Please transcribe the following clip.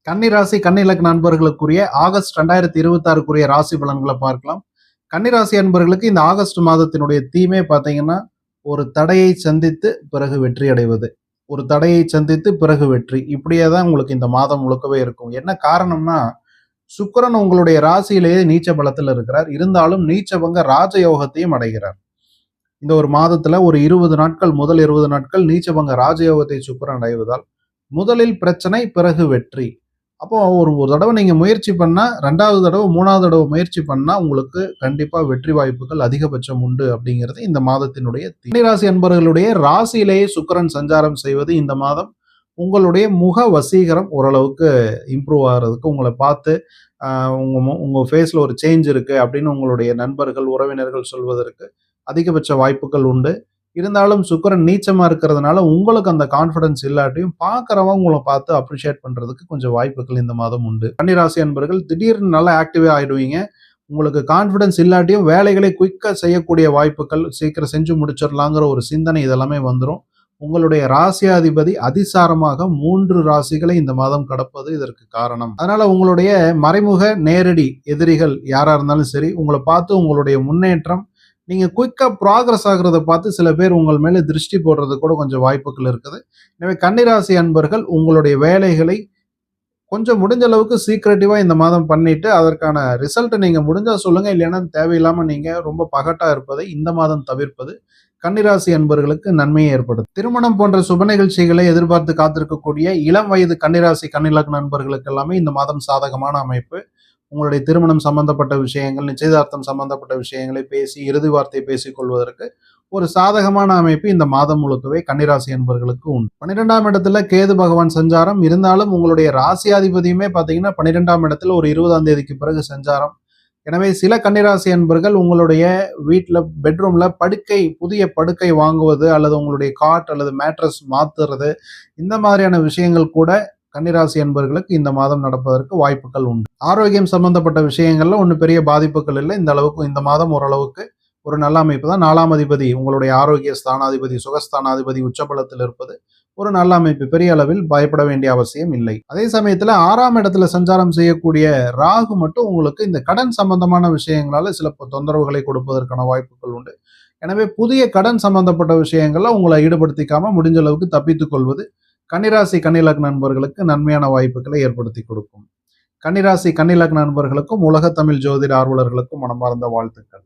கன்னிராசி கன்னிலக்ன நண்பர்களுக்குரிய ஆகஸ்ட் 2026க்குரிய ராசி பலன்களை பார்க்கலாம். கன்னிராசி அன்பர்களுக்கு இந்த ஆகஸ்ட் மாதத்தினுடைய தீமே பார்த்தீங்கன்னா, ஒரு தடையை சந்தித்து பிறகு வெற்றி அடைவது. ஒரு தடையை சந்தித்து பிறகு வெற்றி. இப்படியே தான் உங்களுக்கு இந்த மாதம் முழுக்கவே இருக்கும். என்ன காரணம்னா, சுக்கிரன் உங்களுடைய ராசியிலேயே நீச்ச பலத்தில் இருக்கிறார். இருந்தாலும் நீச்சபங்க ராஜயோகத்தையும் அடைகிறார். இந்த ஒரு மாதத்துல ஒரு 20 நாட்கள், முதல் 20 நாட்கள் நீச்சபங்க ராஜயோகத்தை சுக்கிரன் அடைவதால், முதலில் பிரச்சனை, பிறகு வெற்றி. அப்போ ஒரு தடவை நீங்க முயற்சி பண்ணா, 2வது தடவை, 3வது தடவை முயற்சி பண்ணா, உங்களுக்கு கண்டிப்பா வெற்றி வாய்ப்புகள் அதிகபட்சம் உண்டு அப்படிங்கிறது இந்த மாதத்தினுடைய கன்னிராசி அன்பர்களுடைய ராசியிலேயே சுக்கிரன் சஞ்சாரம் செய்வது இந்த மாதம் உங்களுடைய முக வசீகரம் ஓரளவுக்கு இம்ப்ரூவ் ஆகிறதுக்கு, உங்களை பார்த்து உங்க ஃபேஸ்ல ஒரு சேஞ்ச் இருக்கு அப்படின்னு உங்களுடைய நண்பர்கள், உறவினர்கள் சொல்வதற்கு அதிகபட்ச வாய்ப்புகள் உண்டு. இருந்தாலும் சுக்கிரன் நீச்சமா இருக்கிறதுனால உங்களுக்கு அந்த கான்ஃபிடன்ஸ் இல்லாட்டியும் பார்க்குறவங்க உங்களை பார்த்து அப்ரிஷியேட் பண்றதுக்கு கொஞ்சம் வாய்ப்புகள் இந்த மாதம் உண்டு. கன்னிராசி அன்பர்கள் திடீர்னு நல்லா ஆக்டிவா ஆயிடுவீங்க. உங்களுக்கு கான்ஃபிடன்ஸ் இல்லாட்டியும் வேலைகளை குயிக்கா செய்யக்கூடிய வாய்ப்புகள், சீக்கிரம் செஞ்சு முடிச்சிடலாங்கிற ஒரு சிந்தனை இதெல்லாமே வந்துடும். உங்களுடைய ராசியாதிபதி அதிசாரமாக 3 ராசிகளை இந்த மாதம் கடப்பது இதற்கு காரணம். அதனால உங்களுடைய மறைமுக நேரடி எதிரிகள் யாரா இருந்தாலும் சரி, உங்களை பார்த்து உங்களுடைய முன்னேற்றம், நீங்க குயிக்கா ப்ராக்ரஸ் ஆகுறத பார்த்து சில பேர் உங்கள் மேல திருஷ்டி போடுறது கூட கொஞ்சம் வாய்ப்புகள் இருக்குது. எனவே கன்னிராசி அன்பர்கள் உங்களுடைய வேலைகளை கொஞ்சம் முடிஞ்ச அளவுக்கு சீக்ரெட்டிவா இந்த மாதம் பண்ணிட்டு அதற்கான ரிசல்ட் நீங்க முடிஞ்சா சொல்லுங்க. இல்லைன்னா தேவையில்லாம நீங்க ரொம்ப பகட்டா இருப்பதை இந்த மாதம் தவிர்ப்பது கன்னிராசி அன்பர்களுக்கு நன்மையை ஏற்படுத்தும். திருமணம் போன்ற சுப நிகழ்ச்சிகளை எதிர்பார்த்து காத்திருக்கக்கூடிய இளம் வயது கன்னிராசி கன்னிலக்ன நண்பர்களுக்கு எல்லாமே இந்த மாதம் சாதகமான அமைப்பு. உங்களுடைய திருமணம் சம்பந்தப்பட்ட விஷயங்கள், நிச்சயதார்த்தம் சம்பந்தப்பட்ட விஷயங்களை பேசி இறுதி வார்த்தை பேசிக் கொள்வதற்கு ஒரு சாதகமான அமைப்பு இந்த மாதம் முழுக்கவே கன்னிராசி என்பவர்களுக்கு உண்டு. 12ஆம் இடத்துல கேது பகவான் சஞ்சாரம் இருந்தாலும் உங்களுடைய ராசியாதிபதியுமே பார்த்தீங்கன்னா 12ஆம் இடத்துல ஒரு 20ஆம் தேதிக்கு பிறகு சஞ்சாரம். எனவே சில கன்னிராசி அன்பர்கள் உங்களுடைய வீட்டில் பெட்ரூம்ல புதிய படுக்கை வாங்குவது அல்லது உங்களுடைய காட் அல்லது மேட்ரஸ் மாத்துறது, இந்த மாதிரியான விஷயங்கள் கூட கன்னிராசி அன்பர்களுக்கு இந்த மாதம் நடப்பதற்கு வாய்ப்புகள் உண்டு. ஆரோக்கியம் சம்பந்தப்பட்ட விஷயங்கள்ல ஒன்றும் பெரிய பாதிப்புகள் இல்லை. இந்த அளவுக்கு இந்த மாதம் ஓரளவுக்கு ஒரு நல்ல அமைப்பு தான். 4ஆம் அதிபதி உங்களுடைய ஆரோக்கிய ஸ்தானாதிபதி, சுகஸ்தானாதிபதி உச்சபலத்தில் இருப்பது ஒரு நல்ல அமைப்பு. பெரிய அளவில் பயப்பட வேண்டிய அவசியம் இல்லை. அதே சமயத்துல 6ஆம் இடத்துல சஞ்சாரம் செய்யக்கூடிய ராகு மட்டும் உங்களுக்கு இந்த கடன் சம்பந்தமான விஷயங்களால சில தொந்தரவுகளை கொடுப்பதற்கான வாய்ப்புகள் உண்டு. எனவே புதிய கடன் சம்பந்தப்பட்ட விஷயங்கள்ல உங்களை ஈடுபடுத்திக்காம முடிஞ்ச அளவுக்கு தப்பித்துக் கொள்வது கன்னிராசி கன்னிலக்ன நண்பர்களுக்கு நன்மையான வாய்ப்புகளை ஏற்படுத்தி கொடுக்கும். கன்னிராசி கன்னிலக்ன நண்பர்களுக்கும் உலக தமிழ் ஜோதிட ஆர்வலர்களுக்கும் மனமார்ந்த வாழ்த்துக்கள்.